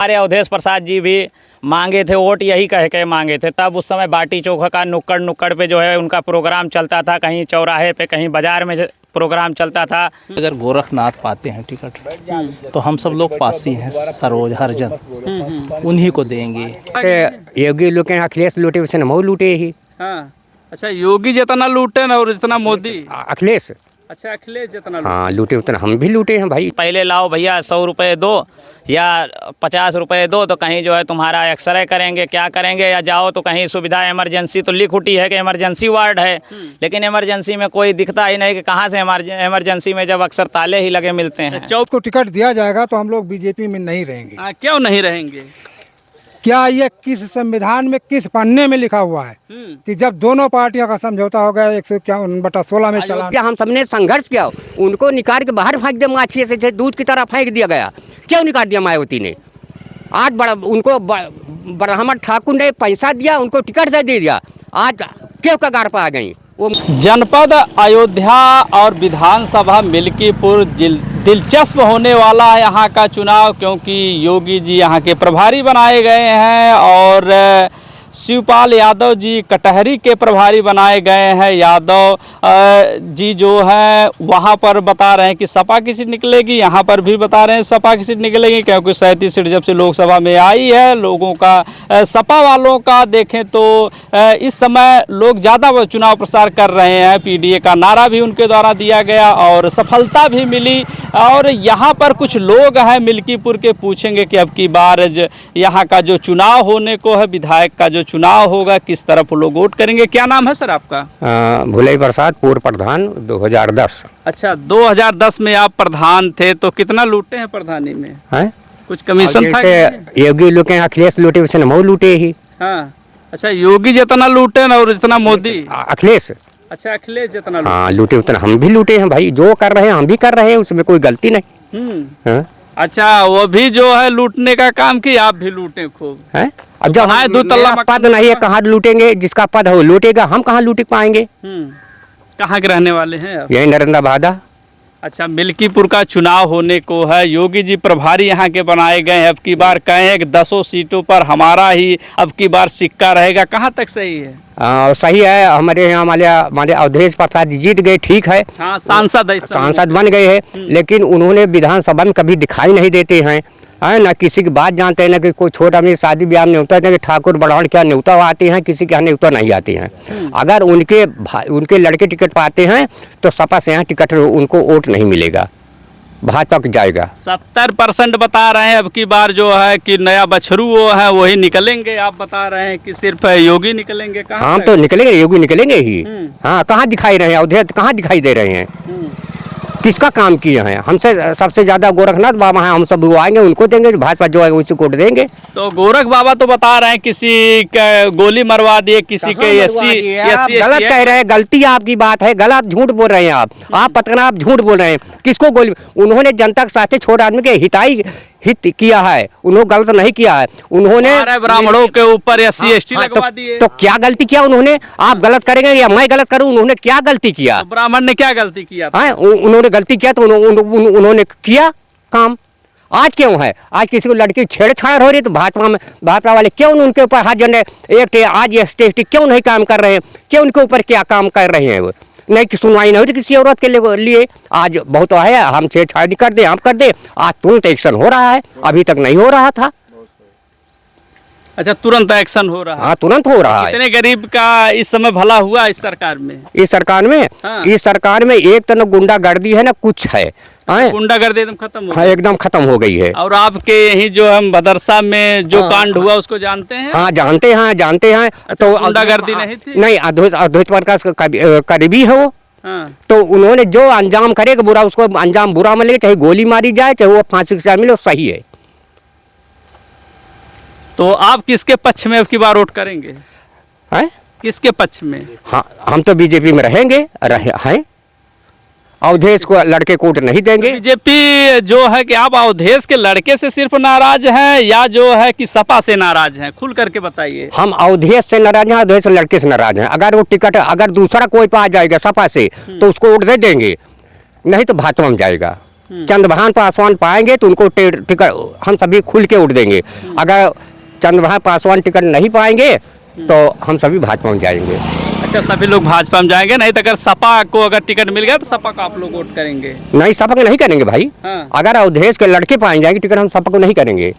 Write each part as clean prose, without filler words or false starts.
हमारे अवधेश प्रसाद जी भी मांगे थे वोट, यही कह के मांगे थे। तब उस समय बाटी चोखा का नुक्कड़ नुक्कड़ पे जो है उनका प्रोग्राम चलता था, कहीं चौराहे पे कहीं बाजार में प्रोग्राम चलता था। अगर गोरखनाथ पाते हैं टिकट तो हम सब लोग पासी हैं, सरोज हरजन उन्हीं को देंगे। योगी लूटे अखिलेश लूटे वैसे हम लूटे ही। हाँ, अच्छा योगी जितना लूटे ना और जितना मोदी। अखिलेश, अच्छा अखिलेश जितना लूटे। हाँ लूटे उतना हम भी लूटे हैं भाई। पहले लाओ भैया 100 रुपये दो या 50 रुपये दो तो कहीं जो है तुम्हारा एक्सरे करेंगे, क्या करेंगे, या जाओ तो कहीं सुविधा इमरजेंसी तो लिख उठी है कि इमरजेंसी वार्ड है, लेकिन इमरजेंसी में कोई दिखता ही नहीं कि कहाँ से इमरजेंसी में जब अक्सर ताले ही लगे मिलते हैं। चौक को टिकट दिया जाएगा तो हम लोग बीजेपी में नहीं रहेंगे। क्यों नहीं रहेंगे? क्या ये किस संविधान में किस पन्ने में लिखा हुआ है कि जब दोनों पार्टियों का समझौता हो गया 151/16 में चला। हम सबने संघर्ष किया, उनको निकाल के बाहर फेंक दिया, माछी से दूध की तरह फेंक दिया गया। क्यों निकाल दिया मायावती ने? आज उनको ब्राह्मण ठाकुर ने पैसा दिया, उनको टिकट दे दिया, आज क्यों कगार पर आ गई। जनपद अयोध्या और विधानसभा मिल्कीपुर दिलचस्प होने वाला है यहाँ का चुनाव, क्योंकि योगी जी यहाँ के प्रभारी बनाए गए हैं और शिवपाल यादव जी कटहरी के प्रभारी बनाए गए हैं। यादव जी जो हैं वहाँ पर बता रहे हैं कि सपा की सीट निकलेगी, यहाँ पर भी बता रहे हैं सपा की सीट निकलेगी, क्योंकि 37 सीट जब से लोकसभा में आई है लोगों का सपा वालों का देखें तो इस समय लोग ज़्यादा चुनाव प्रचार कर रहे हैं। पीडीए का नारा भी उनके द्वारा दिया गया और सफलता भी मिली। और यहाँ पर कुछ लोग हैं मिल्कीपुर के, पूछेंगे कि अब की बार यहाँ का जो चुनाव होने को है, विधायक का जो चुनाव होगा, किस तरफ लोग वोट करेंगे। क्या नाम है सर आपका? भुलई प्रसाद, पूर्व प्रधान 2010। अच्छा, 2010 में आप प्रधान थे, तो कितना लूटे हैं प्रधानी में? है कुछ कमीशन था? योगी लूटे अखिलेश लूटे वैसे हम लूटे ही। हाँ, अच्छा योगी जितना लूटे ना और जितना मोदी। अखिलेश, अच्छा अखिलेश जितना लूटे। हाँ लूटे उतना हम भी लूटे हैं भाई। जो कर रहे हैं हम भी कर रहे हैं, उसमें कोई गलती नहीं। अच्छा, वो भी जो है लूटने का काम की, आप भी लूटे खूब है। अब जब हमारे 2 तल्ला पद नहीं है, कहाँ लूटेंगे? जिसका पद है वो लूटेगा, हम कहाँ लूट पाएंगे। कहाँ के रहने वाले हैं आप? यही नरेंद्र बादा। अच्छा, मिल्कीपुर का चुनाव होने को है, योगी जी प्रभारी यहाँ के बनाए गए हैं। अब की बार कहें कि 10 सीटों पर हमारा ही अब की बार सिक्का रहेगा, कहाँ तक सही है? सही है। हमारे यहाँ हमारे अवधेश प्रसाद जी जीत गए, ठीक है। हाँ, सांसद बन गए हैं, लेकिन उन्होंने विधानसभा में कभी दिखाई नहीं देते हैं। ना किसी की बात जानते हैं, ना कि कोई छोटा में शादी ब्याह में न्योता है कि ठाकुर बढ़ान क्या न्योता आते हैं, किसी के यहाँ न्योता नहीं आते हैं। अगर उनके लड़के टिकट पाते हैं तो सपा से यहाँ टिकट उनको वोट नहीं मिलेगा, भाजपा को जाएगा। 70% बता रहे हैं अब की बार जो है कि नया बछरू वो है वही निकलेंगे। आप बता रहे हैं कि सिर्फ योगी निकलेंगे। कहाँ? हम तो निकलेंगे, योगी निकलेंगे ही। हाँ, कहाँ दिखाई रहे हैं अवधेश, कहाँ दिखाई दे रहे हैं? किसका काम किए हैं? हमसे सबसे ज्यादा गोरखनाथ बाबा हैं, हम सब वो आएंगे उनको देंगे, भाजपा जो है उसी को देंगे। तो गोरख बाबा तो बता रहे हैं किसी का गोली मरवा दिए, किसी के गलत कह रहे हैं। गलती आपकी बात है, गलत झूठ बोल रहे हैं आप पतना आप झूठ बोल रहे हैं। किसको गोली? उन्होंने जनता के साथ छोटे आदमी के हित किया है, उन्होंने गलत नहीं किया है। उन्होंने ब्राह्मणों के ऊपर SC/ST लगवा दिए। तो क्या गलती किया उन्होंने? आप गलत करेंगे या मैं गलत करूं? उन्होंने क्या गलती किया? ब्राह्मण ने क्या गलती किया? उन्होंने गलती किया तो उन्होंने किया काम। आज क्यों है? आज किसी को लड़की छेड़छाड़ हो रही तो भाजपा वाले क्यों उनके ऊपर हाथ जन आज ST/ST क्यों नहीं काम कर रहे हैं? क्यों उनके ऊपर क्या काम कर रहे हैं? वो नहीं कि सुनवाई नहीं होती किसी औरत के लिए। आज बहुत है, हम छेड़छाड़ कर दे, हम कर दे, आज तुरंत एक्शन हो रहा है, अभी तक नहीं हो रहा था। अच्छा, तुरंत एक्शन हो रहा है? हाँ, तुरंत हो रहा है। कितने गरीब का इस समय भला हुआ इस सरकार में? इस सरकार में एक तो न गुंडागर्दी है, ना कुछ है। गुंडागर्दी एकदम खत्म हो? हाँ, एकदम खत्म हो गई है। और आपके यही जो हम मदरसा में जो कांड हुआ उसको जानते हैं? हाँ, जानते हैं। तो गुंडागर्दी नहीं थी? नहीं, अद्वैत प्रकाश करीबी है वो। तो उन्होंने जो अंजाम करेगा बुरा, उसको अंजाम बुरा मिलेगा, चाहे गोली मारी जाए, चाहे वो फांसी की सजा मिले, सही है। तो आप किसके पक्ष में अब की बार वोट करेंगे? किसके पक्ष में? हाँ, हम तो बीजेपी में रहेंगे हैं। अवधेश को लड़के को वोट नहीं देंगे। बीजेपी जो है कि आप अवधेश के लड़के से सिर्फ नाराज हैं या जो है कि सपा से नाराज हैं? खुल करके बताइए। हम अवधेश से नाराज हैं, अवधेश लड़के से नाराज हैं। अगर वो टिकट अगर दूसरा कोई पा जाएगा सपा से तो उसको वोट दे देंगे, नहीं तो भाजपा में जाएगा। चंद्रभान पासवान पाएंगे तो उनको टिकट हम सभी खुल के उठ देंगे। अगर चंद्रभान पासवान टिकट नहीं पाएंगे तो हम सभी भाजपा में जाएंगे। अच्छा, सभी लोग भाजपा में जाएंगे, नहीं तो अगर सपा को अगर टिकट मिल गया तो सपा को आप लोग वोट करेंगे? नहीं, सपा को नहीं करेंगे भाई। हाँ। अगर अवधेश के लड़के पाए जाएंगे टिकट, हम सपा को नहीं करेंगे।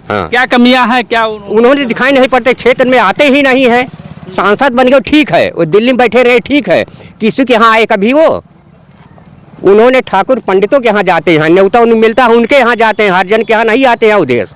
हाँ। क्या कमियां हैं, क्या उन्होंने दिखाई नहीं पड़ते, क्षेत्र में आते ही नहीं है। सांसद बन गए ठीक है, वो दिल्ली में बैठे रहे ठीक है, किसी के यहाँ आए कभी वो? उन्होंने ठाकुर पंडितों के यहाँ जाते हैं, न्योता उन्हें मिलता है उनके यहाँ जाते हैं, हरिजन के यहाँ नहीं आते हैं अवधेश।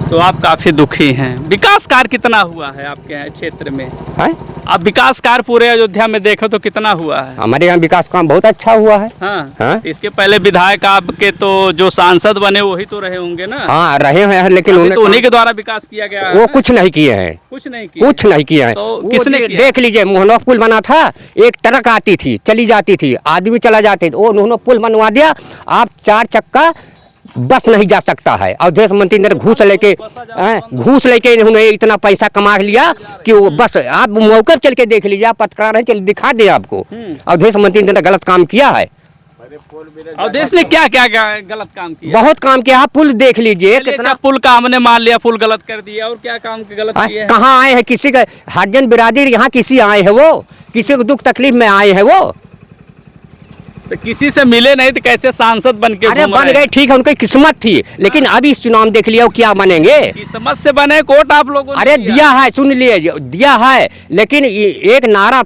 तो आप काफी दुखी हैं। विकास कार्य कितना हुआ है आपके क्षेत्र में? है? आप विकास कार्य पूरे अयोध्या में देखो तो कितना हुआ है? हमारे यहाँ विकास काम बहुत अच्छा हुआ है। हाँ। हाँ? इसके पहले विधायक आपके तो जो सांसद बने वही तो रहे होंगे ना? हाँ रहे हैं, लेकिन उन्हीं के द्वारा विकास किया गया है? वो कुछ नहीं किए हैं, कुछ नहीं किया, कुछ नहीं किए हैं। तो किसने किया? देख लीजिए, मोहनवा पुल बना था, एक ट्रक आती थी चली जाती थी, आदमी चला जाते थे, वो उन्होंने पुल बनवा दिया, आप 4 चक्का बस नहीं जा सकता है। अवधेश मंत्री ने घूस लेके उन्होंने इतना पैसा कमा लिया कि वो बस, आप मौके पर चल के देख लीजिए, आप पत्रकार हैं, चल दिखा दे आपको। अवधेश मंत्री ने गलत काम किया है। अवधेश ने क्या क्या गलत काम किया? बहुत काम किया, आप पुल देख लीजिए कितना। पुल का हमने मान लिया पुल गलत कर दिया, और क्या काम गलत किया? कहाँ आए हैं किसी का हरिजन बिरादरी, यहाँ किसी आए हैं वो, किसी को दुख तकलीफ में आए हैं वो? तो किसी से मिले नहीं तो कैसे सांसद बन के? अरे बन गए ठीक है, उनकी किस्मत थी, लेकिन अभी इस चुनाव देख लिया क्या बनेंगे? किस्मत से बने कोट आप लोगों ने? अरे दिया है, सुन लिए, दिया है, लेकिन एक नारा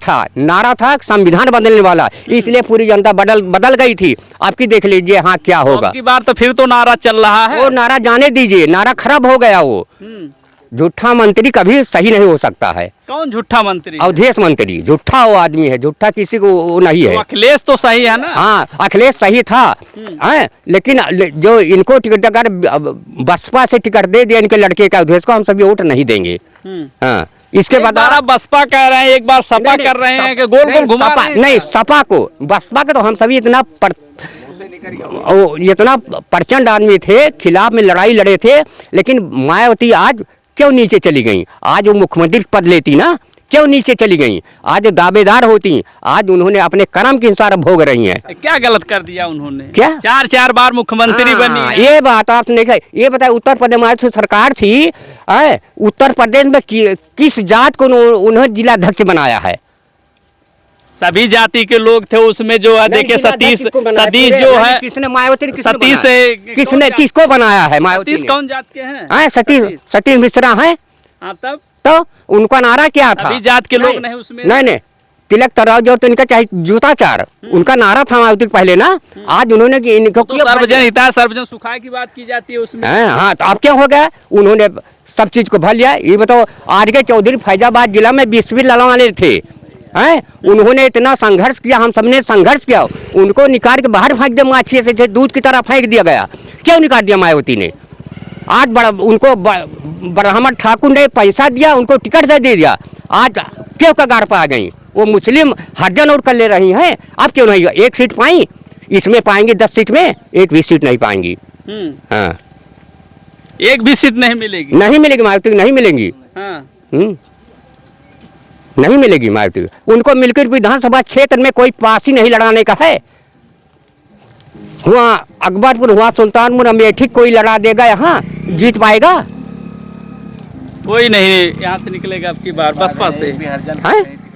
था संविधान बदलने वाला, इसलिए पूरी जनता बदल गई थी। आपकी देख लीजिए हाँ क्या होगा। की बार तो फिर तो नारा चल रहा है। वो नारा जाने दीजिए, नारा खराब हो गया। वो झूठा मंत्री कभी सही नहीं हो सकता है। कौन झूठा मंत्री? अवधेश मंत्री झूठा वो आदमी है, झूठा किसी को वो नहीं है। तो अखिलेश तो सही है ना? हाँ अखिलेश सही था, लेकिन जो इनको टिकट, अगर बसपा से टिकट दे दिया इनके लड़के का अवधेश को, हम सभी वोट नहीं देंगे। हाँ, इसके बाद बसपा कह रहे हैं, एक बार सपा कर रहे हैं कि गोल गोल घुमा रहे हैं। नहीं, सपा को, बसपा के तो हम सभी इतना प्रचंड आदमी थे, खिलाफ में लड़ाई लड़े थे, लेकिन मायावती आज क्यों नीचे चली गई? आज वो मुख्यमंत्री पद लेती ना, क्यों नीचे चली गई? आज दावेदार होती, आज उन्होंने अपने कर्म के अनुसार भोग रही हैं। क्या गलत कर दिया उन्होंने? क्या 4 बार मुख्यमंत्री बनी है। ये बात आपने देखा। ये बताए, उत्तर प्रदेश में सरकार थी, उत्तर प्रदेश में किस जात को उन्होंने जिलाध्यक्ष बनाया है? सभी जाति के लोग थे उसमें, जो है देखिए सतीश जो है, किसने मायावती सतीश से किसने किसको बनाया है? मायावती कौन जात के हैं? सतीश मिश्रा है। तब तो उनका नारा क्या था? सभी जात के लोग नहीं उसमें। नहीं, तिलक तराजू तो इनका चाहे जूताचार, उनका नारा था मायावती पहले ना। आज उन्होंने इनको सर्वजन हिताय सर्वजन सुखाय की बात की जाती है उसमें। हाँ, तो अब क्या हो गया? उन्होंने सब चीज को भर लिया। ये बताओ, आज के चौधरी फैजाबाद जिला में 20 लड़ने वाले थे, उन्होंने इतना संघर्ष किया, हम सबने संघर्ष किया, उनको निकाल के बाहर फेंक दिया, माछी से दूध की तरह फेंक दिया गया। क्यों निकाल दिया मायावती ने? आज उनको ब्राह्मण ठाकुर ने पैसा दिया, उनको टिकट दे दिया, आज क्यों कगार पर आ गई? वो मुस्लिम हरिजन और कर ले रही हैं, अब क्यों नहीं? 1 सीट पाई, इसमें पाएंगी 10 सीट में, 1 भी सीट नहीं पाएंगी। हाँ, 1 भी सीट नहीं मिलेगी। नहीं मिलेगी मायावती, नहीं मिलेंगी। हाँ। नहीं मिलेगी मायावती। उनको मिलकर विधानसभा क्षेत्र में कोई पास ही नहीं लड़ाने का है। हुआ अकबरपुर, हुआ सुल्तानपुर, अमेठी, कोई लड़ा देगा, यहाँ जीत पाएगा? कोई नहीं यहाँ से निकलेगा अब की बार बसपा से।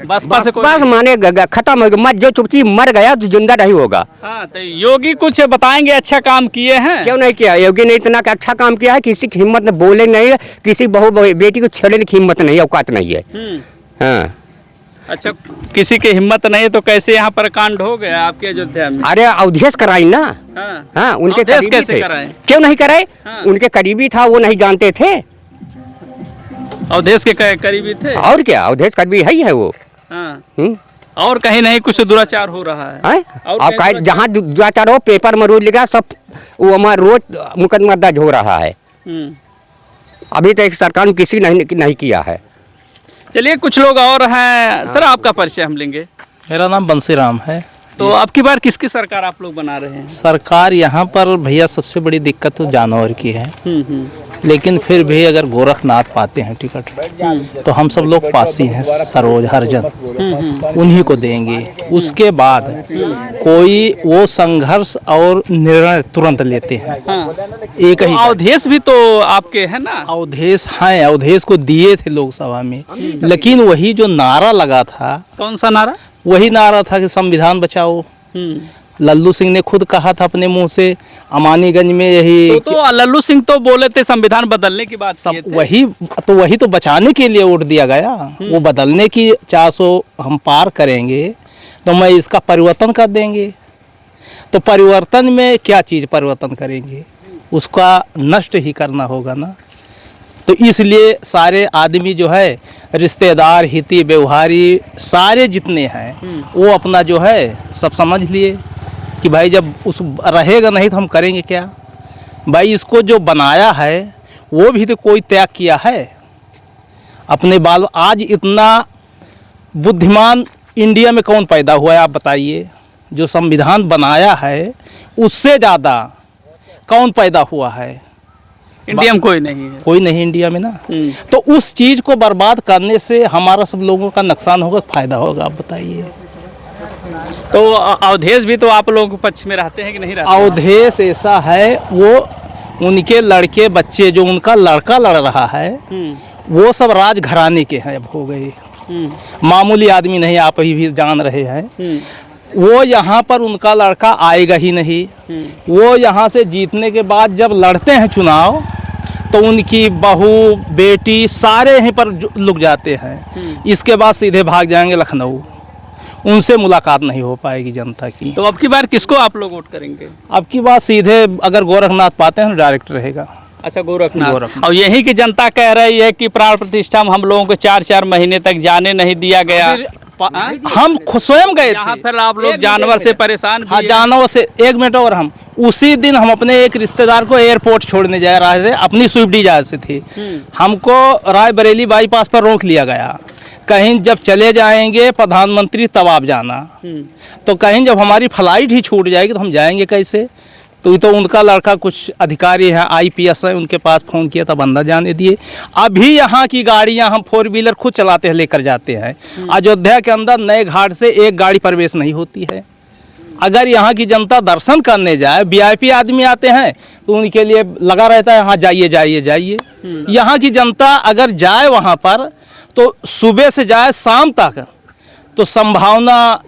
बसपा से बस माने खत्म हो गया, मत जो चुपचाप मर गया तो जिंदा नहीं होगा। हाँ, तो योगी कुछ बताएंगे अच्छा काम किए हैं? क्यों नहीं किया? योगी ने इतना अच्छा काम किया है, किसी की हिम्मत ने बोले नहीं है, किसी बहू बेटी को छेड़ने की हिम्मत नहीं है, औकात नहीं है। हाँ। अच्छा, किसी की हिम्मत नहीं तो कैसे यहाँ पर कांड हो गया आपके अयोध्या में? अरे अवधेश कराई ना। हाँ, उनके कैसे कराए? क्यों नहीं कराए? हाँ। उनके करीबी था, वो नहीं जानते थे। अवधेश के करीबी थे, और क्या, अवधेश करीबी है वो। हाँ। और कहीं नहीं कुछ दुराचार हो रहा है? और जहाँ दुराचार हो, पेपर में रोज लिखा, सब वो हमारा रोज मुकदमा दर्ज हो रहा है। अभी तक सरकार ने किसी नहीं किया है। चलिए, कुछ लोग और हैं। सर, आपका परिचय हम लेंगे। मेरा नाम बंसीराम है। तो अब की बार किसकी सरकार आप लोग बना रहे हैं? सरकार यहाँ पर भैया सबसे बड़ी दिक्कत तो जानवर की है। लेकिन फिर भी अगर गोरखनाथ पाते हैं टिकट तो हम सब लोग पासी हैं सरोज हरिजन, उन्हीं को देंगे। उसके बाद कोई वो संघर्ष और निर्णय तुरंत लेते हैं। एक ही अवधेश भी तो आपके है ना? अवधेश हैं, अवधेश को दिए थे लोकसभा में, लेकिन वही जो नारा लगा था, कौन सा नारा? वही नारा था कि संविधान बचाओ। लल्लू सिंह ने खुद कहा था अपने मुंह से, अमानीगंज में यही तो लल्लू सिंह तो बोले थे संविधान बदलने की बात सब किए थे। वही तो बचाने के लिए वोट दिया गया। वो बदलने की 400 हम पार करेंगे तो मैं इसका परिवर्तन कर देंगे। तो परिवर्तन में क्या चीज़ परिवर्तन करेंगे, उसका नष्ट ही करना होगा ना। तो इसलिए सारे आदमी जो है, रिश्तेदार, हिती व्यवहारी सारे जितने हैं, वो अपना जो है सब समझ लिए कि भाई जब उस रहेगा नहीं तो हम करेंगे क्या। भाई इसको जो बनाया है वो भी तो कोई त्याग किया है अपने बाल। आज इतना बुद्धिमान इंडिया में कौन पैदा हुआ है आप बताइए? जो संविधान बनाया है उससे ज़्यादा कौन पैदा हुआ है? इंडिया में कोई नहीं है। कोई नहीं इंडिया में ना। तो उस चीज़ को बर्बाद करने से हमारा सब लोगों का नुकसान होगा, फायदा होगा, आप बताइए। तो अवधेश भी तो आप लोगों के पक्ष में रहते हैं कि नहीं रहते? अवधेश ऐसा है, वो उनके लड़के बच्चे जो उनका लड़का लड़ रहा है वो सब राजघराने के हैं, अब हो गए, मामूली आदमी नहीं, आप ही भी जान रहे हैं। वो यहाँ पर उनका लड़का आएगा ही नहीं। वो यहाँ से जीतने के बाद जब लड़ते हैं चुनाव तो उनकी बहू बेटी सारे यहीं पर लुक जाते हैं। इसके बाद सीधे भाग जाएंगे लखनऊ, उनसे मुलाकात नहीं हो पाएगी जनता की। तो अब की बार किसको आप लोग वोट करेंगे? अब की बात सीधे अगर गोरखनाथ पाते हैं तो डायरेक्ट रहेगा। अच्छा, गोरखनाथ। और यहीं की जनता कह रही है कि प्राण प्रतिष्ठा में हम लोगों को 4-4 महीने तक जाने नहीं दिया गया। हम स्वयं गए यहाँ थे। फिर आप लोग जानवर से परेशान भी हाँ, हैं। जानवर से। 1 मिनट और, हम उसी दिन हम अपने एक रिश्तेदार को एयरपोर्ट छोड़ने जा रहे थे, अपनी स्विफ्ट डिजायर से थी। हमको रायबरेली बाईपास पर रोक लिया गया, कहीं जब चले जाएंगे प्रधानमंत्री तब आप जाना। तो कहीं जब हमारी फ्लाइट ही छूट जाएगी तो हम जाएंगे कैसे? तो उनका लड़का कुछ अधिकारी हैं, IPS हैं, उनके पास फ़ोन किया तब अंदर जाने दिए। अभी यहाँ की गाड़ियाँ हम 4 व्हीलर खुद चलाते हैं, लेकर जाते हैं। अयोध्या के अंदर नए घाट से एक गाड़ी प्रवेश नहीं होती है। अगर यहाँ की जनता दर्शन करने जाए, VIP आदमी आते हैं तो उनके लिए लगा रहता है हाँ जाइए जाइए जाइए। यहाँ की जनता अगर जाए वहाँ पर तो सुबह से जाए शाम तक तो संभावना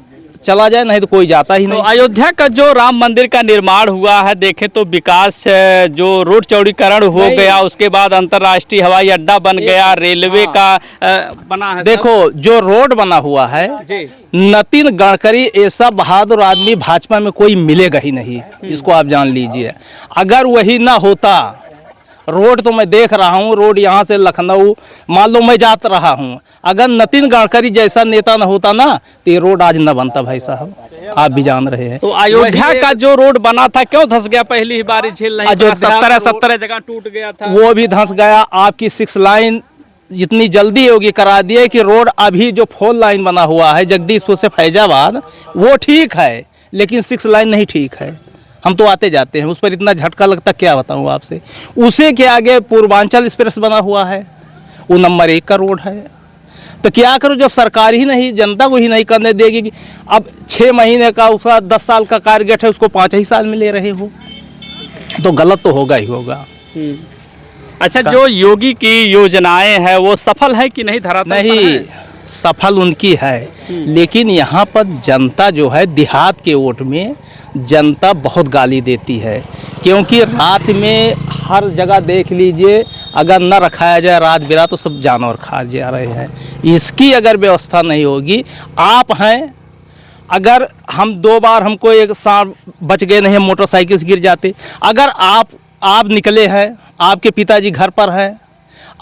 चला जाए, नहीं तो कोई जाता ही नहीं। तो अयोध्या का जो राम मंदिर का निर्माण हुआ है, देखें तो विकास जो रोड चौड़ीकरण हो गया, उसके बाद अंतर्राष्ट्रीय हवाई अड्डा बन गया, रेलवे का बना है। देखो जो रोड बना हुआ है, नितिन गडकरी ऐसा बहादुर आदमी भाजपा में कोई मिलेगा ही नहीं, इसको आप जान लीजिए। अगर वही ना होता, रोड तो मैं देख रहा हूँ, रोड यहाँ से लखनऊ मान लो मैं जाता रहा हूँ, अगर नितिन गडकरी जैसा नेता न होता ना तो ये रोड आज न बनता भाई साहब, आप भी जान रहे हैं। तो अयोध्या का जो रोड बना था क्यों धंस गया? पहली ही बार झेल नहीं, 17 जगह टूट गया था, वो भी धंस गया। आपकी 6 लाइन जितनी जल्दी होगी करा दिए कि रोड अभी जो 4 लाइन बना हुआ है जगदीशपुर से फैजाबाद वो ठीक है, लेकिन 6 लाइन नहीं ठीक है। हम तो आते जाते हैं, उस पर इतना झटका लगता क्या बताऊँ आपसे। उसे के आगे पूर्वांचल एक्सप्रेस बना हुआ है, वो नंबर 1 का रोड है। तो क्या करो जब सरकार ही नहीं, जनता को ही नहीं करने देगी कि अब 6 महीने का उसका 10 साल का टारगेट है, उसको 5 ही साल में ले रहे हो, तो गलत तो होगा ही होगा। अच्छा, जो योगी की योजनाएं हैं वो सफल है कि नहीं? धरातल पर नहीं है? सफल उनकी है, लेकिन यहाँ पर जनता जो है देहात के वोट में जनता बहुत गाली देती है, क्योंकि रात में हर जगह देख लीजिए अगर न रखाया जाए रात बिरात तो सब जानवर खा जा रहे हैं। इसकी अगर व्यवस्था नहीं होगी, आप हैं, अगर हम 2 बार हमको एक साल बच गए नहीं, हम मोटरसाइकिल से गिर जाते। अगर आप निकले हैं, आपके पिताजी घर पर हैं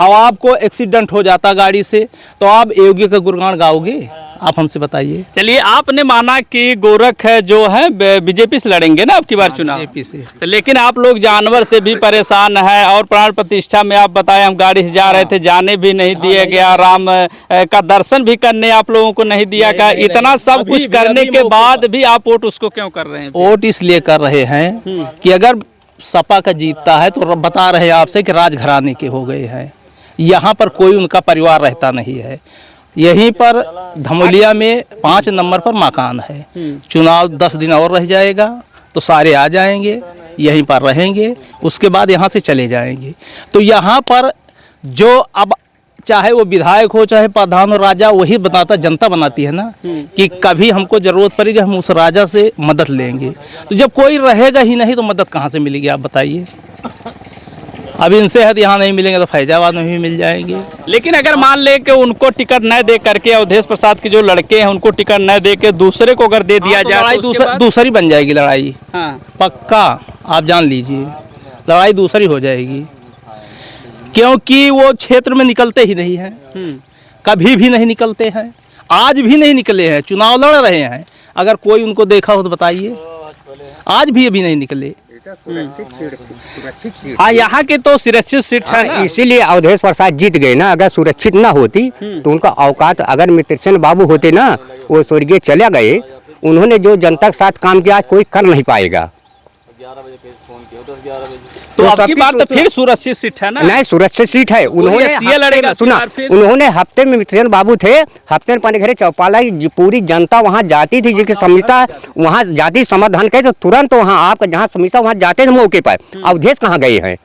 और आपको एक्सीडेंट हो जाता गाड़ी से, तो आप योगी का गुणगान गाओगे? आप हमसे बताइए। चलिए, आपने माना कि गोरख जो है बीजेपी से लड़ेंगे ना आपकी बार चुनाव, बीजेपी से, तो लेकिन आप लोग जानवर से भी परेशान हैं और प्राण प्रतिष्ठा में आप बताएं हम गाड़ी से जा रहे थे, जाने भी नहीं दिया गया, राम का दर्शन भी करने आप लोगों को नहीं दिया गया। इतना सब कुछ करने के बाद भी आप वोट उसको क्यों कर रहे हैं? वोट इसलिए कर रहे हैं कि अगर सपा का जीतता है तो बता रहे हैं आपसे कि राजघराने के हो गए हैं। यहाँ पर कोई उनका परिवार रहता नहीं है। यहीं पर धमोलिया में 5 नंबर पर मकान है। चुनाव 10 दिन और रह जाएगा तो सारे आ जाएंगे, यहीं पर रहेंगे, उसके बाद यहाँ से चले जाएंगे। तो यहाँ पर जो अब चाहे वो विधायक हो चाहे प्रधान हो, राजा वही बताता, जनता बनाती है ना कि कभी हमको जरूरत पड़ेगी हम उस राजा से मदद लेंगे। तो जब कोई रहेगा ही नहीं तो मदद कहाँ से मिलेगी आप बताइए। अब इनसे है यहाँ नहीं मिलेंगे तो फैजाबाद में भी मिल जाएंगे। लेकिन अगर मान ले कि उनको टिकट न दे करके अवधेश प्रसाद के जो लड़के हैं उनको टिकट न दे के दूसरे को अगर दे दिया जाए लड़ाई तो उसके बाद? दूसरी बन जाएगी लड़ाई। हाँ। पक्का आप जान लीजिए लड़ाई दूसरी हो जाएगी, क्योंकि वो क्षेत्र में निकलते ही नहीं हैं, कभी भी नहीं निकलते हैं, आज भी नहीं निकले हैं, चुनाव लड़ रहे हैं। अगर कोई उनको देखा हो तो बताइए, आज भी अभी नहीं निकले। हाँ, यहाँ के तो सुरक्षित सीट है ना। इसीलिए अवधेश प्रसाद जीत गए ना। अगर सुरक्षित ना होती तो उनका औकात, अगर मित्रसेन बाबू होते ना, वो स्वर्गीय चले गए, उन्होंने जो जनता के साथ काम किया कोई कर नहीं पाएगा। तो आपकी बात तो फिर सुरक्षित सीट है ना। नहीं, सुरक्षित सीट है। उन्होंने सीए लड़ेगा सुना, फिर उन्होंने हफ्ते में मित्रसेन बाबू थे, हफ्ते में पानी चौपाला पूरी जनता वहाँ जाती थी, जिसकी समीक्षा वहाँ जाति समाधान करे तो तुरंत वहाँ आपका जहाँ समीक्षा वहाँ जाते थे मौके पर। अवधेश कहाँ गए हैं?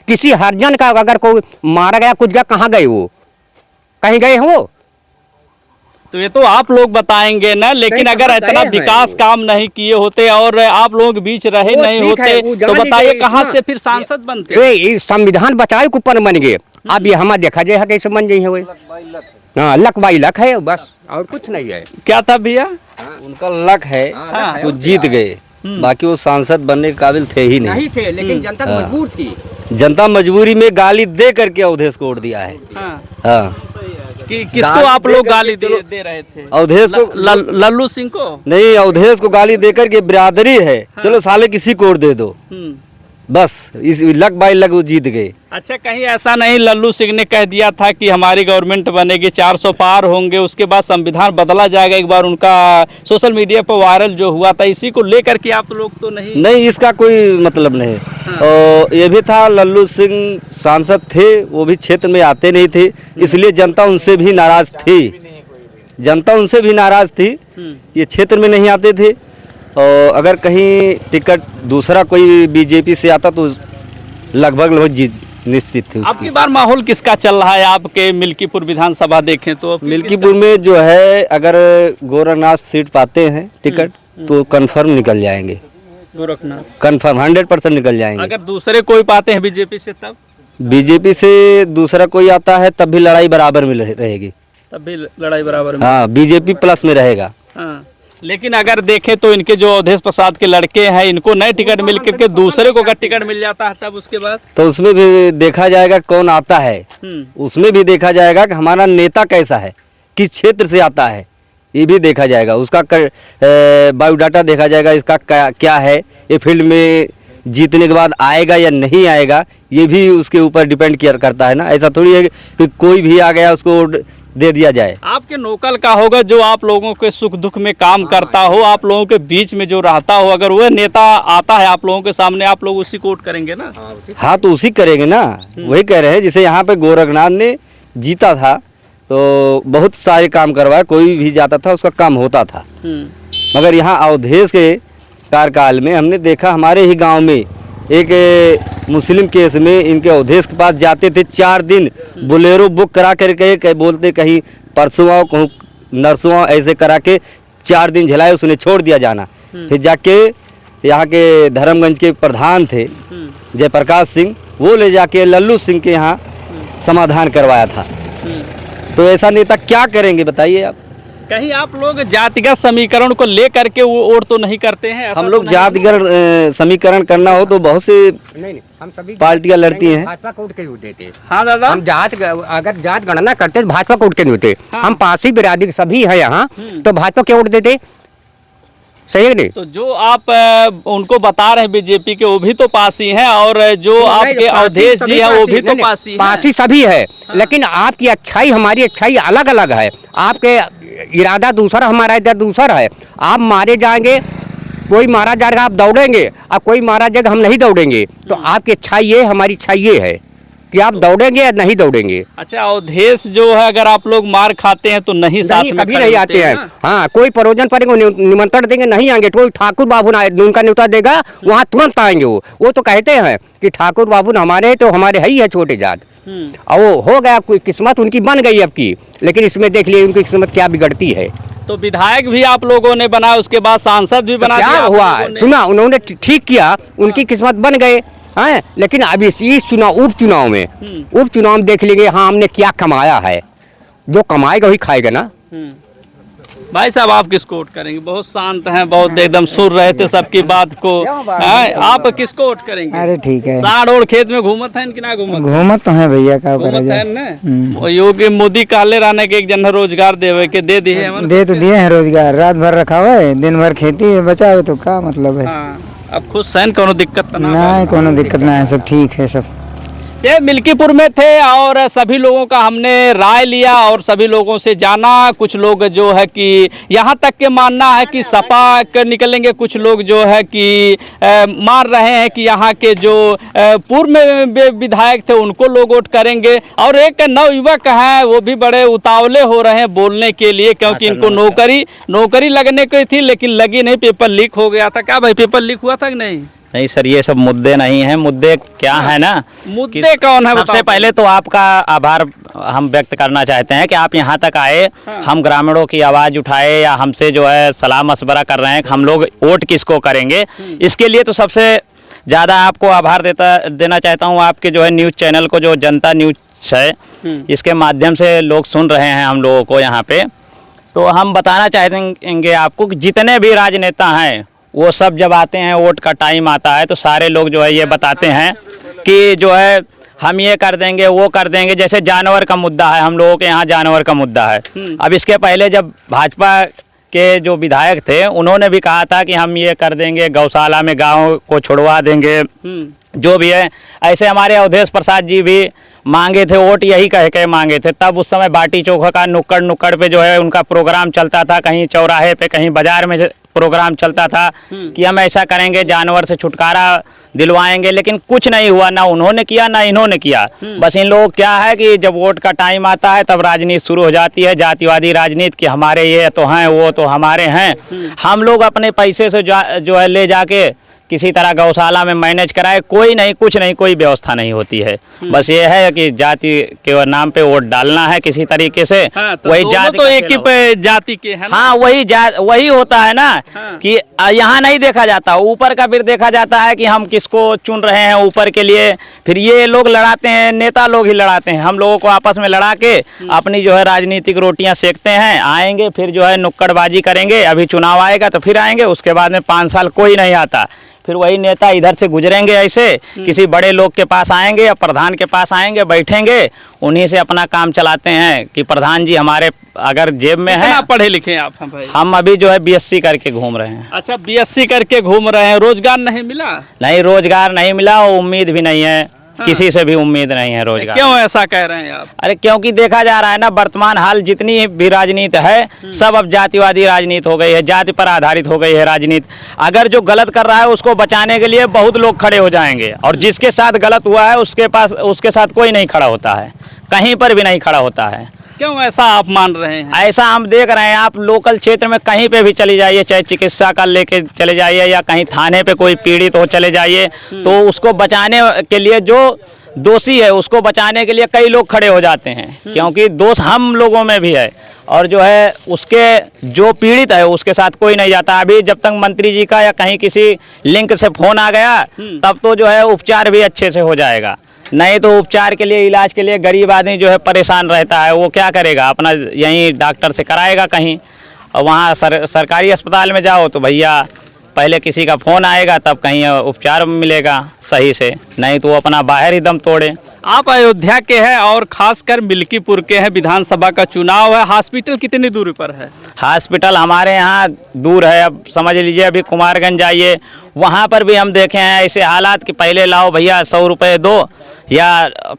किसी हरिजन का अगर कोई मारा गया कुछ गया, कहाँ गए वो? कहीं गए हैं वो? तो ये तो आप लोग बताएंगे ना। लेकिन अगर इतना विकास काम नहीं किए होते और आप लोग बीच रहे नहीं होते तो बताइए कहाँ से फिर सांसद बनते? ये संविधान बचाए के ऊपर बन गए। अब ये हमारा देखा जाए कैसे बन गई है वो। हाँ, लक बाई लक है बस, और कुछ नहीं है। क्या था भैया? उनका लक है वो जीत गए, बाकी वो सांसद बनने के काबिल थे ही नहीं थे, लेकिन जनता मजबूर थी। जनता मजबूरी में गाली दे करके अवधेश को वोट दिया है। हाँ। कि किसको आप लोग गाली दे रहे थे? अवधेश को, लल्लू सिंह को नहीं, अवधेश को गाली देकर के बिरादरी है। चलो साले किसी को वोट दे दो, बस इस लक बाई लक वो जीत गए। अच्छा, कहीं ऐसा नहीं लल्लू सिंह ने कह दिया था कि हमारी गवर्नमेंट बनेगी, 400 पार होंगे, उसके बाद संविधान बदला जाएगा? एक बार उनका सोशल मीडिया पर वायरल जो हुआ था, इसी को लेकर के आप लोग तो नहीं, इसका कोई मतलब नहीं। और ये भी था, लल्लू सिंह सांसद थे, वो भी क्षेत्र में आते नहीं थे, इसलिए जनता उनसे भी नाराज थी। जनता उनसे भी नाराज थी, ये क्षेत्र में नहीं आते थे। और अगर कहीं टिकट दूसरा कोई बीजेपी से आता तो लगभग जीत निश्चित थी उसकी। आपकी बार माहौल किसका चल रहा है आपके मिल्कीपुर विधानसभा देखें तो? मिल्कीपुर में जो है, अगर गोरखनाथ सीट पाते हैं टिकट तो कंफर्म निकल जाएंगे। गोरखनाथ कंफर्म 100% निकल जाएंगे। अगर दूसरे कोई पाते हैं बीजेपी से तब? बीजेपी से दूसरा कोई आता है तब भी लड़ाई बराबर में रहेगी। तब भी लड़ाई बराबर में? हाँ, बीजेपी प्लस में रहेगा। हाँ। लेकिन अगर देखें तो इनके जो अवधेश प्रसाद के लड़के हैं, इनको नए टिकट मिल के दूसरे को अगर टिकट मिल जाता है तब उसके बाद तो उसमें भी देखा जाएगा कौन आता है। उसमें भी देखा जाएगा कि हमारा नेता कैसा है, किस क्षेत्र से आता है, ये भी देखा जाएगा। उसका बायोडाटा देखा जाएगा, इसका क्या है, ये फील्ड में जीतने के बाद आएगा या नहीं आएगा, ये भी उसके ऊपर डिपेंड करता है ना। ऐसा थोड़ी है कि कोई भी आ गया उसको दे दिया जाए। आपके नोकल का होगा जो आप लोगों के सुख दुख में काम करता हो, आप लोगों के बीच में जो रहता हो, अगर वह नेता आता है आप लोगों के सामने, आप लोग उसी को वोट करेंगे ना? हाँ, तो उसी करेंगे ना। वही कह रहे हैं, जैसे यहाँ पे गोरखनाथ ने जीता था तो बहुत सारे काम करवाए, कोई भी जाता था उसका काम होता था। मगर यहाँ अवधेश के कार्यकाल में हमने देखा, हमारे ही गाँव में एक मुस्लिम केस में इनके अवधेश के पास जाते थे, 4 दिन बोलेरो बुक करा करके, बोलते कहीं परसों आओ कहूँ नरसों आओ, ऐसे करा के 4 दिन झेलाए, उसने छोड़ दिया जाना। फिर जाके यहाँ के धर्मगंज के प्रधान थे जयप्रकाश सिंह, वो ले जाके लल्लू सिंह के यहाँ समाधान करवाया था। तो ऐसा नेता क्या करेंगे बताइए आप? कहीं आप लोग जातिगत समीकरण को लेकर के वोट तो नहीं करते हैं? हम लोग जातिगत समीकरण करना हो तो बहुत से नहीं, हम सभी पार्टियां लड़ती हैं। भाजपा को वोट के होते थे। हाँ दादा, हम अगर जात गणना करते तो भाजपा को वोट के नहीं होते। हम पासी बिरादरी सभी है यहाँ, तो भाजपा के वोट देते। सही है नहीं? तो जो आप उनको बता रहे हैं बीजेपी के, वो भी तो पासी हैं, और जो आपके अवधेश जी हैं वो भी तो पासी हैं। पासी सभी है, लेकिन आपकी अच्छाई हमारी अच्छाई अलग अलग है। आपके इरादा दूसरा, हमारा इधर दूसरा है। आप मारे जाएंगे कोई मारा जाएगा आप दौड़ेंगे, अब कोई मारा जाएगा हम नहीं दौड़ेंगे। तो आपकी इच्छा ये, हमारी इच्छा ये है कि आप दौड़ेंगे या नहीं दौड़ेंगे। अच्छा, अवधेश जो है अगर आप लोग मार खाते हैं तो नहीं साथ में कभी खड़े नहीं होते आते हैं। ना? हाँ, कोई प्रयोजन पड़ेगा निमंत्रण देंगे नहीं आएंगे। कोई ठाकुर बाबू ना उनका न्योता देगा वहाँ तुरंत आएंगे। वो तो कहते हैं कि ठाकुर बाबू न हमारे तो हमारे है ही है छोटे जात। और वो हो गया, कोई किस्मत उनकी बन गई अब की, लेकिन इसमें देख लिए उनकी किस्मत क्या बिगड़ती है। तो विधायक भी आप लोगों ने बनाया, उसके बाद सांसद भी बना क्या दिया आप हुआ, लोगों ने। सुना उन्होंने ठीक किया, उनकी किस्मत बन गए हैं। लेकिन अब इस चुनाव उपचुनाव में देख लेंगे हाँ हमने क्या कमाया है। जो कमाएगा वही खाएगा ना। भाई साहब, आप किसको वोट करेंगे? बहुत शांत हैं, बहुत एकदम सुन रहे थे सबकी बात को। हैं? आप किसको वोट करेंगे? अरे ठीक है, साढ़ और खेत में घूमत है कि ना घूमत? घूमत तो है भैया, का करा घूमत जाए। है ना। वो योगी मोदी कहले रहने के एक जन रोजगार देवे के दे दिए हमन। दे तो दिए हैं रोजगार, रात भर रखा हुआ है, दिन भर खेती है बचा हुआ, तो क्या मतलब है। हाँ, अब खुश हैं, कोनो दिक्कत तो ना? नहीं, कोनो दिक्कत नहीं है, सब ठीक है सब। ये मिल्कीपुर में थे और सभी लोगों का हमने राय लिया और सभी लोगों से जाना। कुछ लोग जो है कि यहाँ तक के मानना है कि सपा कर निकलेंगे, कुछ लोग जो है कि मान रहे हैं कि यहाँ के जो पूर्व में विधायक थे उनको लोग वोट करेंगे। और एक नवयुवक हैं, वो भी बड़े उतावले हो रहे हैं बोलने के लिए, क्योंकि इनको नौकरी लगने की थी लेकिन लगी नहीं, पेपर लीक हो गया था। क्या भाई, पेपर लीक हुआ था कि नहीं? नहीं सर, ये सब मुद्दे नहीं हैं। मुद्दे क्या है ना, मुद्दे कौन है? सबसे पहले तो आपका आभार हम व्यक्त करना चाहते हैं कि आप यहाँ तक आए, हम ग्रामीणों की आवाज़ उठाए या हमसे जो है सलाह मशवरा कर रहे हैं कि हम लोग वोट किसको करेंगे। इसके लिए तो सबसे ज़्यादा आपको आभार देना चाहता हूँ। आपके जो है न्यूज़ चैनल को, जो जनता न्यूज़ है, इसके माध्यम से लोग सुन रहे हैं हम लोगों को यहाँ पे। तो हम बताना चाहेंगे आपको कि जितने भी राजनेता हैं वो सब जब आते हैं, वोट का टाइम आता है, तो सारे लोग जो है ये बताते हैं कि जो है हम ये कर देंगे, वो कर देंगे। जैसे जानवर का मुद्दा है, हम लोगों के यहाँ जानवर का मुद्दा है। अब इसके पहले जब भाजपा के जो विधायक थे उन्होंने भी कहा था कि हम ये कर देंगे, गौशाला में गाँव को छुड़वा देंगे, जो भी है। ऐसे हमारे अवधेश प्रसाद जी भी मांगे थे वोट, यही कह के मांगे थे। तब उस समय बाटी चोखा का नुक्कड़ पे जो है उनका प्रोग्राम चलता था, कहीं चौराहे पे, कहीं बाजार में प्रोग्राम चलता था कि हम ऐसा करेंगे, जानवर से छुटकारा दिलवाएंगे। लेकिन कुछ नहीं हुआ, ना उन्होंने किया ना इन्होंने किया। बस इन लोगों क्या है कि जब वोट का टाइम आता है तब राजनीति शुरू हो जाती है, जातिवादी राजनीति, कि हमारे ये तो हैं, वो तो हमारे हैं। हम लोग अपने पैसे से जो है ले जाके किसी तरह गौशाला में मैनेज कराए, कोई नहीं, कुछ नहीं, कोई व्यवस्था नहीं होती है। बस ये है कि जाति के नाम पे वोट डालना है किसी तरीके से। हाँ, तो वही जाति तो एक ही जाति के हैं ना? हाँ, वही होता है ना। हाँ। कि यहाँ नहीं देखा जाता, ऊपर का फिर देखा जाता है कि हम किसको चुन रहे हैं ऊपर के लिए। फिर ये लोग लड़ाते हैं, नेता लोग ही लड़ाते हैं, हम लोगों को आपस में लड़ा के अपनी जो है राजनीतिक रोटियां सेकते हैं। आएंगे फिर जो है नुक्कड़बाजी करेंगे, अभी चुनाव आएगा तो फिर आएंगे, उसके बाद में 5 साल कोई नहीं आता। फिर वही नेता इधर से गुजरेंगे, ऐसे किसी बड़े लोग के पास आएंगे या प्रधान के पास आएंगे, बैठेंगे, उन्हीं से अपना काम चलाते हैं कि प्रधान जी हमारे अगर जेब में है। कितना पढ़े लिखे हैं आप? हम भाई, हम अभी जो है BSc करके घूम रहे हैं। अच्छा, BSc करके घूम रहे हैं, रोजगार नहीं मिला? नहीं, रोजगार नहीं मिला और उम्मीद भी नहीं है। किसी से भी उम्मीद नहीं है रोजगार। क्यों ऐसा कह रहे हैं आप? अरे क्योंकि देखा जा रहा है ना, वर्तमान हाल जितनी भी राजनीति है सब अब जातिवादी राजनीति हो गई है, जाति पर आधारित हो गई है राजनीति। अगर जो गलत कर रहा है उसको बचाने के लिए बहुत लोग खड़े हो जाएंगे, और जिसके साथ गलत हुआ है उसके साथ कोई नहीं खड़ा होता है, कहीं पर भी नहीं खड़ा होता है। क्यों ऐसा आप मान रहे हैं? ऐसा हम देख रहे हैं, आप लोकल क्षेत्र में कहीं पे भी चले जाइए, चाहे चिकित्सा का लेके चले जाइए या कहीं थाने पे कोई पीड़ित हो चले जाइए, तो उसको बचाने के लिए, जो दोषी है उसको बचाने के लिए कई लोग खड़े हो जाते हैं, क्योंकि दोष हम लोगों में भी है, और जो है उसके जो पीड़ित है उसके साथ कोई नहीं जाता। अभी जब तक मंत्री जी का या कहीं किसी लिंक से फोन आ गया तब तो जो है उपचार भी अच्छे से हो जाएगा, नहीं तो उपचार के लिए, इलाज के लिए गरीब आदमी जो है परेशान रहता है। वो क्या करेगा, अपना यहीं डॉक्टर से कराएगा कहीं, और वहाँ सरकारी अस्पताल में जाओ तो भैया पहले किसी का फ़ोन आएगा तब कहीं उपचार मिलेगा सही से, नहीं तो वो अपना बाहर ही दम तोड़े। आप अयोध्या के हैं और खासकर मिल्कीपुर के हैं, विधानसभा का चुनाव है, हॉस्पिटल कितनी दूरी पर है? हॉस्पिटल हमारे यहाँ दूर है, अब समझ लीजिए अभी कुमारगंज जाइए वहाँ पर भी हम देखे हैं ऐसे हालात कि पहले लाओ भैया 100 रुपये दो या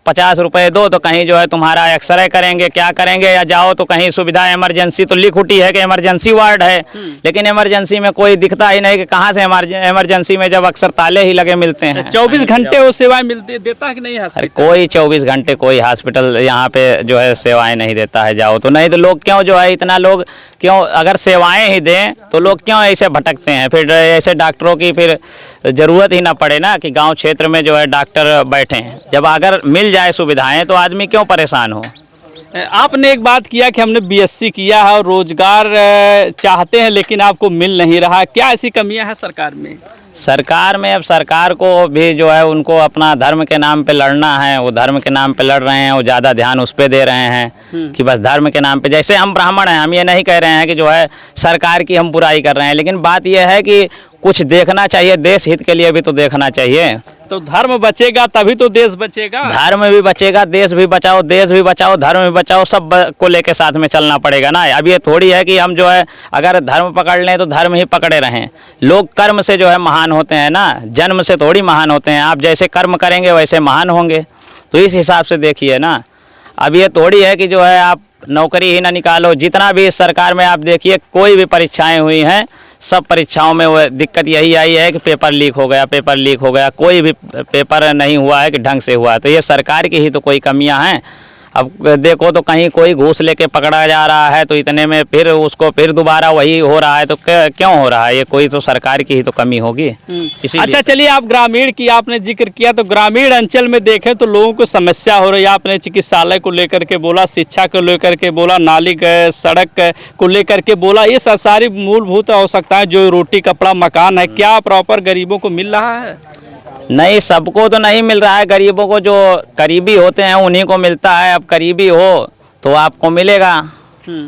50 रुपये दो तो कहीं जो है तुम्हारा एक्सरे करेंगे क्या करेंगे, या जाओ तो कहीं सुविधा इमरजेंसी तो लिख उठी है कि इमरजेंसी वार्ड है, लेकिन इमरजेंसी में कोई दिखता ही नहीं कि कहाँ से इमरजेंसी में जब अक्सर ताले ही लगे मिलते हैं। 24 घंटे वो सेवाएं मिलती देता है कि नहीं अरे हॉस्पिटल? कोई 24 घंटे कोई हॉस्पिटल यहाँ पे जो है सेवाएं नहीं देता है। जाओ तो नहीं तो लोग क्यों जो है इतना लोग क्यों, अगर सेवाएं ही दें तो लोग क्यों ऐसे भटकते हैं, फिर ऐसे डॉक्टरों की फिर ज़रूरत ही ना पड़े ना कि गांव क्षेत्र में जो है डॉक्टर बैठे हैं। जब अगर मिल जाए सुविधाएं तो आदमी क्यों परेशान हो। आपने एक बात किया कि हमने बीएससी किया है और रोजगार चाहते हैं लेकिन आपको मिल नहीं रहा, क्या ऐसी कमियां हैं सरकार में? सरकार में अब सरकार को भी जो है उनको अपना धर्म के नाम पे लड़ना है, वो धर्म के नाम पे लड़ रहे हैं, वो ज़्यादा ध्यान उस पर दे रहे हैं कि बस धर्म के नाम पे, जैसे हम ब्राह्मण हैं, हम ये नहीं कह रहे हैं कि जो है सरकार की हम बुराई कर रहे हैं, लेकिन बात यह है कि कुछ देखना चाहिए, देश हित के लिए भी तो देखना चाहिए। तो धर्म बचेगा तभी तो देश बचेगा। धर्म भी बचेगा, देश भी बचाओ, देश भी बचाओ, धर्म भी बचाओ, सब को लेके साथ में चलना पड़ेगा ना। अब ये थोड़ी है कि हम जो है अगर धर्म पकड़ लें तो धर्म ही पकड़े रहें। लोग कर्म से जो है महान होते हैं ना, जन्म से थोड़ी महान होते हैं। आप जैसे कर्म करेंगे वैसे महान होंगे, तो इस हिसाब से देखिए ना। अब ये थोड़ी है कि जो है आप नौकरी ही ना निकालो। जितना भी इस सरकार में आप देखिए कोई भी परीक्षाएं हुई हैं, सब परीक्षाओं में वो दिक्कत यही आई है कि पेपर लीक हो गया, पेपर लीक हो गया, कोई भी पेपर नहीं हुआ है कि ढंग से हुआ है। तो ये सरकार की ही तो कोई कमियां हैं। अब देखो तो कहीं कोई घूस लेके पकड़ा जा रहा है तो इतने में फिर उसको फिर दोबारा वही हो रहा है, तो क्यों हो रहा है? ये कोई तो सरकार की ही तो कमी होगी। अच्छा चलिए, आप ग्रामीण की आपने जिक्र किया, तो ग्रामीण अंचल में देखें तो लोगों को समस्या हो रही है। आपने चिकित्सालय को लेकर के बोला, शिक्षा को लेकर के बोला, नाली सड़क को लेकर के बोला, ये सारी मूलभूत आवश्यकताएं जो रोटी कपड़ा मकान है, क्या प्रॉपर गरीबों को मिल रहा है? नहीं, सबको तो नहीं मिल रहा है। गरीबों को जो करीबी होते हैं उन्हीं को मिलता है। अब करीबी हो तो आपको मिलेगा।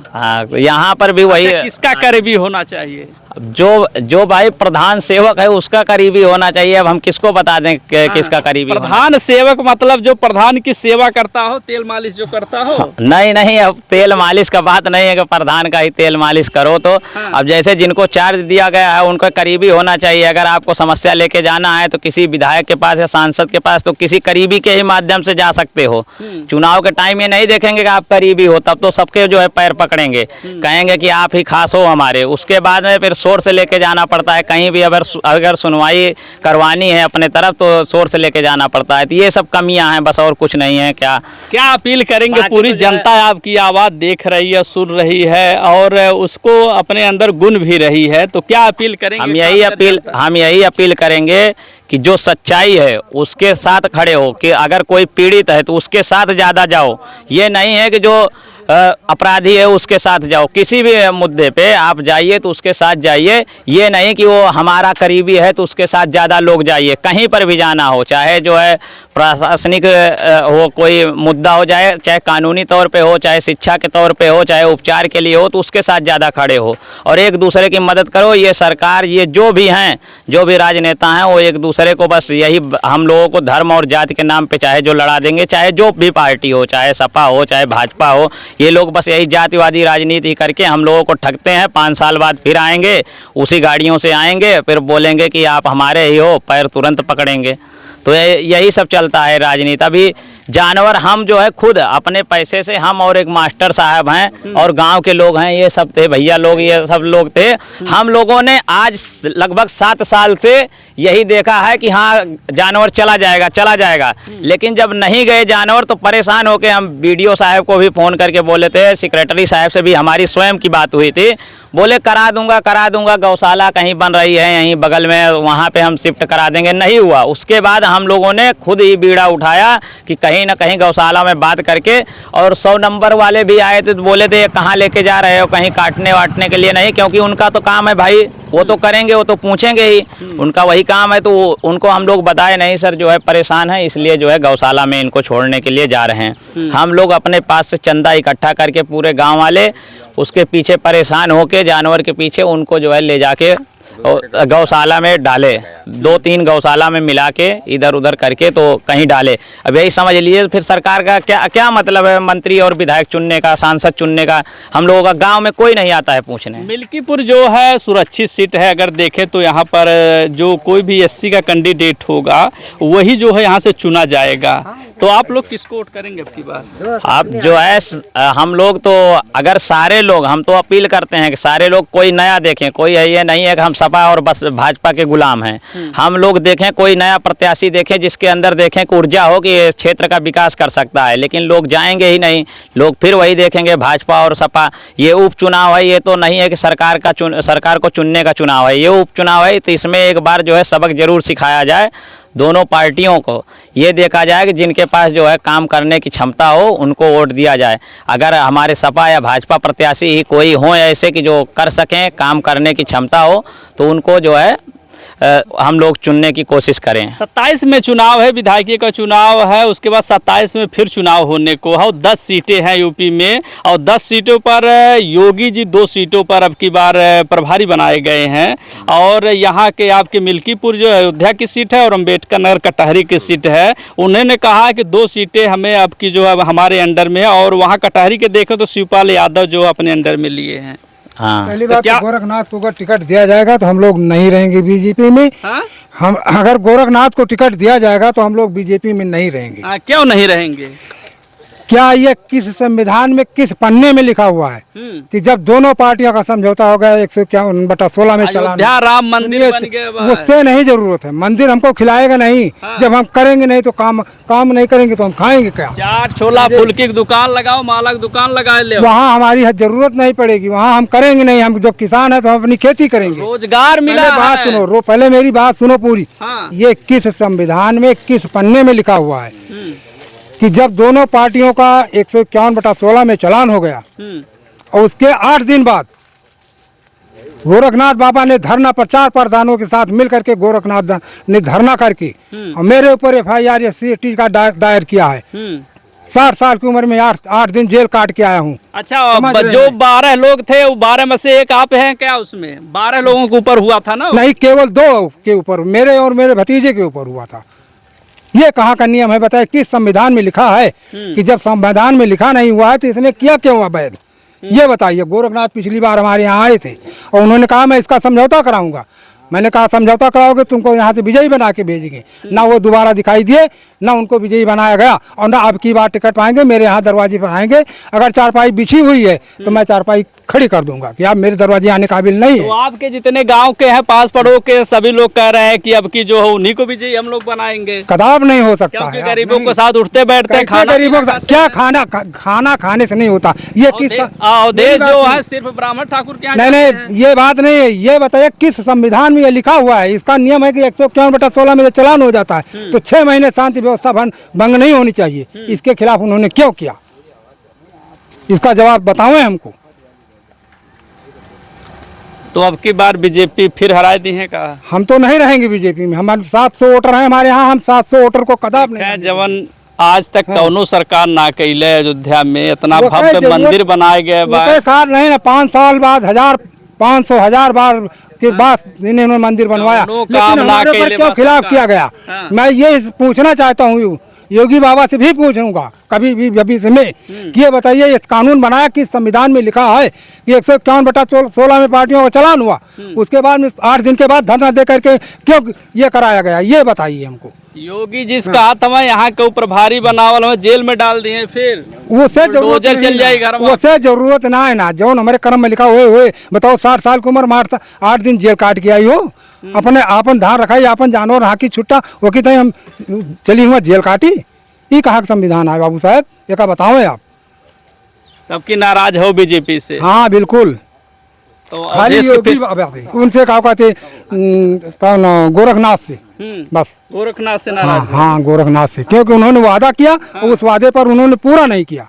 हाँ, यहाँ पर भी वही। अच्छा, किसका करीबी होना चाहिए? जो भाई प्रधान सेवक है उसका करीबी होना चाहिए। अब हम किसको बता दें किसका करीबी? प्रधान सेवक मतलब जो प्रधान की सेवा करता हो, तेल मालिश जो करता हो? नहीं, अब तेल मालिश का बात नहीं है कि प्रधान का ही तेल मालिश करो। तो अब जैसे जिनको चार्ज दिया गया है उनका करीबी होना चाहिए। अगर आपको समस्या लेके जाना है तो किसी विधायक के पास या सांसद के पास, तो किसी करीबी के ही माध्यम से जा सकते हो। चुनाव के टाइम ये नहीं देखेंगे कि आप करीबी हो, तब तो सबके जो है पैर पकड़ेंगे, कहेंगे कि आप ही खास हो हमारे। उसके बाद में फिर शोर से लेके जाना पड़ता है। कहीं भी अगर सुनवाई करवानी है अपने तरफ तो शोर से लेके जाना पड़ता है। तो ये सब कमियां हैं, बस और कुछ नहीं है। क्या अपील करेंगे? पूरी जनता आपकी आवाज देख रही है, सुन रही है और उसको अपने अंदर गुण भी रही है, तो क्या अपील करेंगे? हम यही अपील करेंगे कि जो सच्चाई है उसके साथ खड़े हो, कि अगर कोई पीड़ित है तो उसके साथ ज़्यादा जाओ। ये नहीं है कि जो अपराधी है उसके साथ जाओ। किसी भी मुद्दे पे आप जाइए तो उसके साथ जाइए। ये नहीं कि वो हमारा करीबी है तो उसके साथ ज़्यादा लोग जाइए। कहीं पर भी जाना हो, चाहे जो है प्रशासनिक हो, कोई मुद्दा हो जाए, चाहे कानूनी तौर पे हो, चाहे शिक्षा के तौर पे हो, चाहे उपचार के लिए हो, तो उसके साथ ज़्यादा खड़े हो और एक दूसरे की मदद करो। ये सरकार, ये जो भी हैं, जो भी राजनेता हैं, वो एक दूसरे को बस यही हम लोगों को धर्म और जाति के नाम पे चाहे जो लड़ा देंगे, चाहे जो भी पार्टी हो, चाहे सपा हो, चाहे भाजपा हो, ये लोग बस यही जातिवादी राजनीति करके हम लोगों को ठगते हैं। 5 साल बाद फिर आएंगे, उसी गाड़ियों से आएंगे, फिर बोलेंगे कि आप हमारे ही हो, पैर तुरंत पकड़ेंगे। तो यही सब चलता है राजनीति। अभी जानवर हम जो है खुद अपने पैसे से, हम और एक मास्टर साहब हैं और गांव के लोग हैं, ये सब थे भैया लोग, ये सब लोग थे। हम लोगों ने आज लगभग 7 साल से यही देखा है कि हाँ जानवर चला जाएगा, लेकिन जब नहीं गए जानवर तो परेशान होकर हम बीडीओ साहब को भी फ़ोन करके बोले थे, सेक्रेटरी साहब से भी हमारी स्वयं की बात हुई थी। बोले करा दूंगा, गौशाला कहीं बन रही है यहीं बगल में, वहाँ पे हम शिफ्ट करा देंगे। नहीं हुआ। उसके बाद हम लोगों ने खुद ही बीड़ा उठाया कि कहीं ना कहीं गौशाला में बात करके, और 100 नंबर वाले भी आए थे तो बोले थे कहाँ लेके जा रहे हो, कहीं काटने वाटने के लिए नहीं, क्योंकि उनका तो काम है भाई, वो तो करेंगे, वो तो पूछेंगे ही, उनका वही काम है। तो उनको हम लोग बताए नहीं सर जो है परेशान है, इसलिए जो है गौशाला में इनको छोड़ने के लिए जा रहे हैं। हम लोग अपने पास से चंदा इकट्ठा करके पूरे गाँव वाले उसके पीछे परेशान होके, जानवर के पीछे, उनको जो है ले जाके और गौशाला में डाले, 2-3 गौशाला में मिला के इधर उधर करके तो कहीं डाले। अब यही समझ लीजिए फिर सरकार का क्या क्या मतलब है मंत्री और विधायक चुनने का, सांसद चुनने का। हम लोगों का गांव में कोई नहीं आता है पूछने। मिल्कीपुर जो है सुरक्षित सीट है, अगर देखें तो यहाँ पर जो कोई भी एससी का कैंडिडेट होगा वही जो है यहाँ से चुना जाएगा। तो आप लोग किसको वोट करेंगे अब की बार? अब जो है हम लोग तो अगर सारे लोग, हम तो अपील करते हैं कि सारे लोग कोई नया देखें, कोई ये नहीं है कि हम सपा और बस भाजपा के गुलाम हैं। हम लोग देखें कोई नया प्रत्याशी देखें जिसके अंदर देखें कि ऊर्जा हो कि ये क्षेत्र का विकास कर सकता है। लेकिन लोग जाएंगे ही नहीं, लोग फिर वही देखेंगे भाजपा और सपा। ये उपचुनाव है, ये तो नहीं है कि सरकार को चुनने का चुनाव है, ये उपचुनाव है। तो इसमें एक बार जो है सबक जरूर सिखाया जाए दोनों पार्टियों को। ये देखा जाए कि जिनके पास जो है काम करने की क्षमता हो उनको वोट दिया जाए। अगर हमारे सपा या भाजपा प्रत्याशी ही कोई हों ऐसे कि जो कर सकें, काम करने की क्षमता हो, तो उनको जो है हम लोग चुनने की कोशिश करें। 27 में चुनाव है, विधायकी का चुनाव है, उसके बाद 27 में फिर चुनाव होने को है। 10 सीटें हैं यूपी में और 10 सीटों पर योगी जी 2 सीटों पर अब की बार प्रभारी बनाए गए हैं। और यहाँ के आपके मिल्कीपुर जो अयोध्या की सीट है और अम्बेडकर नगर कटहरी की सीट है, उन्होंने कहा कि 2 सीटें हमें अब की जो है हमारे अंडर में। और वहाँ कटहरी के देखें तो शिवपाल यादव जो अपने अंडर में लिए हैं। हाँ, पहली बात तो गोरखनाथ को अगर टिकट दिया जाएगा तो हम लोग नहीं रहेंगे बीजेपी में। हाँ? हम अगर गोरखनाथ को टिकट दिया जाएगा तो हम लोग बीजेपी में नहीं रहेंगे। क्यों नहीं रहेंगे? क्या ये किस संविधान में किस पन्ने में लिखा हुआ है कि जब दोनों पार्टियों का समझौता हो गया 151/16 में चला, अयोध्या राम मंदिर बन गया। उससे नहीं जरूरत है। मंदिर हमको खिलाएगा नहीं। जब हम करेंगे नहीं तो काम नहीं करेंगे तो हम खाएंगे क्या? चाट छोला फुल्की की दुकान लगाओ, माला की दुकान लगा ले। वहाँ हमारी जरूरत नहीं पड़ेगी, वहाँ हम करेंगे नहीं। हम जब किसान है तो हम अपनी खेती करेंगे। रोजगार मिला। बात सुनो, पहले मेरी बात सुनो पूरी। ये किस संविधान में किस पन्ने में लिखा हुआ है कि जब दोनों पार्टियों का 151/16 में चलान हो गया और उसके 8 दिन बाद गोरखनाथ बाबा ने धरना प्रचार प्रधानों के साथ मिलकर के गोरखनाथ ने धरना करके और मेरे ऊपर FIR SC का दायर किया है। 60 साल की उम्र में 8 दिन जेल काट के आया हूँ। अच्छा, जो 12 लोग थे वो 12 में से एक आप हैं क्या? उसमें 12 लोगों के ऊपर हुआ था ना? नहीं, केवल 2 के ऊपर, मेरे और मेरे भतीजे के ऊपर हुआ था। ये कहाँ का नियम है बताए? किस संविधान में लिखा है कि जब संविधान में लिखा नहीं हुआ है तो इसने किया क्यों अवैध? ये बताइए। गोरखनाथ पिछली बार हमारे यहाँ आए थे और उन्होंने कहा मैं इसका समझौता कराऊंगा। मैंने कहा समझौता कराओगे तुमको यहाँ से विजयी बना के भेजेंगे। ना वो दोबारा दिखाई दिए, ना उनको विजयी बनाया गया और ना अब की बार टिकट पाएंगे। मेरे यहाँ दरवाजे पर आएंगे, अगर चारपाई बिछी हुई है तो मैं चारपाई खड़ी कर दूंगा कि आप मेरे दरवाजे आने काबिल नहीं है। तो आपके जितने गांव के हैं पास पड़ोस के सभी लोग कह रहे हैं कि अब की जो है उन्हीं को विजयी हम लोग बनाएंगे। कदाप नहीं हो सकता है। गरीबों के साथ उठते बैठते हैं, गरीबों के साथ क्या खाना खाने से नहीं होता। ये किस अवधेश जो है सिर्फ ब्राह्मण ठाकुर के यहाँ? नहीं, ये बात नहीं है। ये बताइए किस संविधान में ये लिखा हुआ है? इसका नियम है कि 151/16 में जब चलान हो जाता है तो 6 महीने शांति व्यवस्था भंग नहीं होनी चाहिए। इसके खिलाफ उन्होंने क्यों किया? इसका जवाब बताओ हमको। तो अब की बार बीजेपी फिर हरा दी है का? हम तो नहीं रहेंगे बीजेपी में। हमारे 700 वोटर हैं हमारे यहाँ। हम 700 वोटर को कदाप नहीं। जवन आज तक कौनो सरकार ना कैले अयोध्या में इतना भव्य मंदिर बनाए गए। साल नहीं ना, 5 साल बाद 500,000 बार के बाद इन्होंने मंदिर बनवाया, लेकिन हमारे पर क्यों खिलाफ किया गया? मैं ये पूछना चाहता हूँ, योगी बाबा से भी पूछूंगा कभी भी भविष्य में कि ये बताइए ये कानून बनाया किस संविधान में लिखा है कि 151/16 में पार्टियों का चलान हुआ, उसके बाद में 8 दिन के बाद धरना दे करके क्यों ये कराया गया? ये बताइए हमको। योगी जिस कहा था यहाँ के प्रभारी बनावल हमें जेल में डाल दिए, फिर उससे जरूरत चल जाएगी घर में। उससे जरूरत ना है ना, जो हमारे कर्म में लिखा हुए बताओ। 60 साल की उम्र 8 दिन जेल काट के आई हो। अपने आपन धान रखाई, आपन जानवर हाकी छुट्टा वो कि हम चली हुआ जेल काटी। ये कहाँ का संविधान है बाबू साहब? ये का बताओ आप। तब की नाराज हो बीजेपी से? हाँ बिल्कुल। तो खाली योगी उनसे कहा कहते गोरखनाथ से, बस गोरखनाथ से नाराज। हाँ गोरखनाथ से, क्योंकि उन्होंने वादा किया और उस वादे पर उन्होंने पूरा नहीं किया।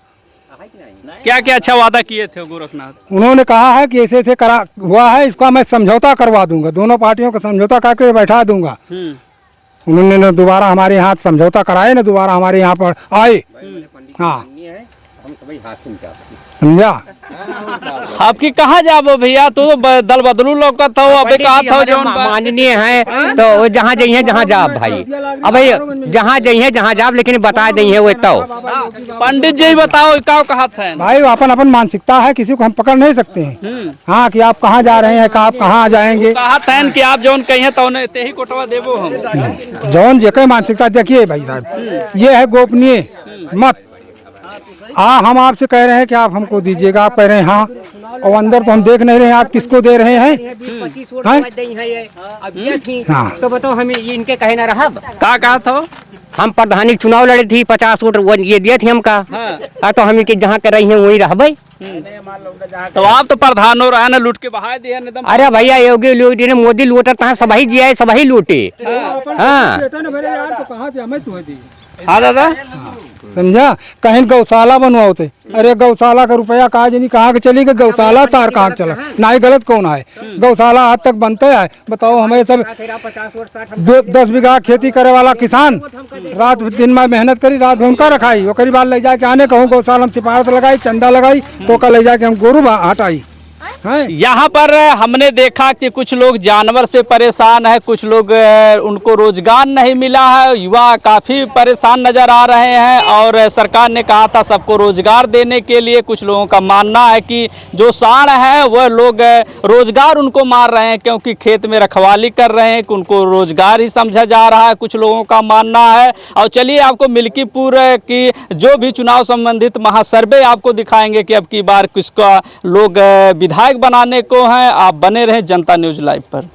क्या क्या अच्छा वादा किए थे गोरखनाथ? उन्होंने कहा है कि ऐसे करा हुआ है, इसका मैं समझौता करवा दूंगा, दोनों पार्टियों का समझौता करके बैठा दूंगा। उन्होंने न दोबारा हमारे यहाँ समझौता कराए, न दोबारा हमारे यहाँ पर आए। हाँ समझा। आपकी कहाँ जाबो भैया, तो दल बदलू लौकत हो अबे कहा था जो माननीय है तो वो जहाँ जाइए जहाँ जाब भाई, अब भाई जहाँ जाइए जहाँ जाब, लेकिन बता दें वो तो पंडित जी बताओ का कहा था भाई अपन अपन मानसिकता है, किसी को हम पकड़ नहीं सकते हैं। हाँ कि आप कहाँ जा रहे हैं, कि आप कहाँ जाएंगे, कहा था कि आप जौन कहिए तो ते ही कोटवा देबो हम। जौन जेके मानसिकता देखिए भाई साहब, ये है गोपनीय मत। हम आपसे कह रहे हैं कि आप हमको दीजिएगा, आप कह रहे हैं हाँ, और अंदर तो हम देख नहीं रहे हैं आप किसको दे रहे हैं। हाँ तो बताओ हमें इनके कहे ना रहा। का कहा था हम प्रधानी चुनाव लड़े थी, 50 वोट ये दिए थे हमका। तो हम के जहाँ कर रही हैं वही रहबे। तो आप तो प्रधान हो रहा है ना, लूट के बहा दिया एकदम। अरे भैया योगी लूटे ने, मोदी लूटा तहाँ सभी जिया सभी लूटे। हाँ हाँ दादा समझा, कहीं गौशाला बनवाओ थे, अरे गौशाला का रुपया कहा नहीं कहाँ के चली गई, गौशाला 4 कहाँ चला ना ही, गलत कौन है। गौशाला आज तक बनते है, बताओ हमें सब 10 बीघा खेती करे वाला किसान रात दिन में मेहनत करी, रात भर उनका रखाई, वो करीब ले जाके आने कहूँ गौशाला में सिफारिश लगाई, चंदा लगाई, तो कल ले जाके हम गोरू हटाई। यहाँ पर हमने देखा कि कुछ लोग जानवर से परेशान है, कुछ लोग उनको रोजगार नहीं मिला है, युवा काफ़ी परेशान नज़र आ रहे हैं। और सरकार ने कहा था सबको रोजगार देने के लिए। कुछ लोगों का मानना है कि जो सांड है वह लोग रोजगार उनको मार रहे हैं, क्योंकि खेत में रखवाली कर रहे हैं, कि उनको रोजगार ही समझा जा रहा है, कुछ लोगों का मानना है। और चलिए आपको मिल्कीपुर की जो भी चुनाव संबंधित महासर्वे आपको दिखाएंगे कि अब की बार किसका लोग विधायक बनाने को हैं। आप बने रहें जनता न्यूज़ लाइव पर।